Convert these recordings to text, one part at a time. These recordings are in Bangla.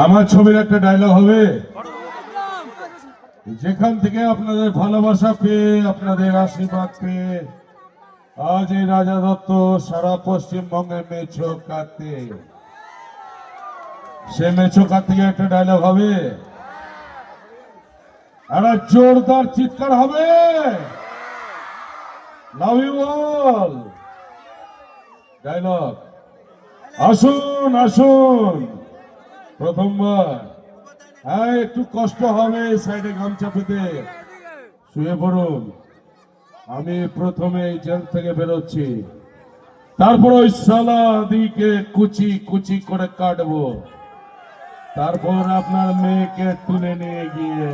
আমার ছবির একটা ডায়লগ হবে, যেখান থেকে আপনাদের ভালোবাসা পেয়ে, আপনাদের আশীর্বাদ পেয়ে আজ এই রাজা দত্ত সারা পশ্চিমবঙ্গে মেছো কাটতে, সে মেছো কাট থেকে একটা ডায়লগ হবে, একটা জোরদার চিৎকার হবে, লাভ ইউ অল। ডায়লগ, আসুন আসুন প্রথমবার, হ্যাঁ একটু কষ্ট হবে, সাইডে গামছা পেতে শুয়ে পড়ুন। আমি প্রথমে এই জেল থেকে বেরোচ্ছি, তারপর ওই সালা দিকে কুচি কুচি করে কাটবো, তারপর আপনার মেয়েকে তুলে নিয়ে গিয়ে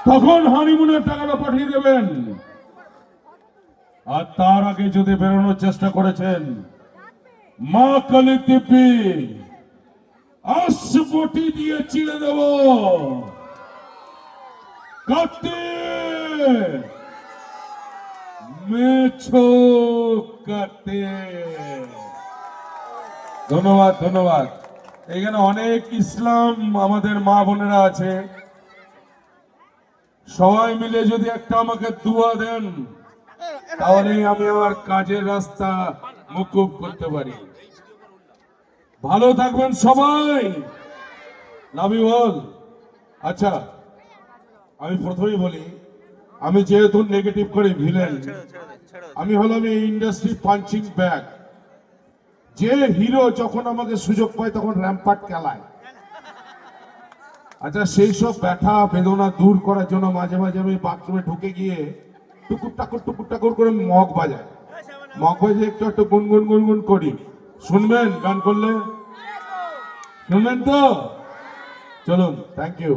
তখন হানিমুনের টাকাটা পাঠিয়ে দেবেন। আর তার আগে যদি বেরোনোর চেষ্টা করেছেন, মা কালী দিব্যি আশবটি দিয়ে চিড়ে দেব। কাটতে মেছো কাটতে। ধন্যবাদ ধন্যবাদ। এখানে অনেক ইসলাম আমাদের মা বোনেরা আছে, সবাই মিলে যদি একটা আমাকে দুয়া দেন, তাহলে আমি আমার কাজের রাস্তা মুকুব করতে পারি। ভালো থাকবেন সবাই, লাভ ইউ অল। আচ্ছা, আমি প্রথমেই বলি, আমি যেহেতু নেগেটিভ করে ভিলেন, আমি হলাম এই ইন্ডাস্ট্রি পাঞ্চিং ব্যাগ। যে হিরো যখন আমাকে সুযোগ পায় তখন র্যাম্পার্ট খেলায়। আচ্ছা, সেই সব ব্যথা বেদনা দূর করার জন্য মাঝে মাঝে আমি বাথরুমে ঢুকে গিয়ে টুকুর টাকুর করে মগ বাজায়, মগ বাজিয়ে একটু একটু গুনগুন গুনগুন করি। শুনবেন গান করলে? শুনবেন তো? চলুন, থ্যাংক ইউ।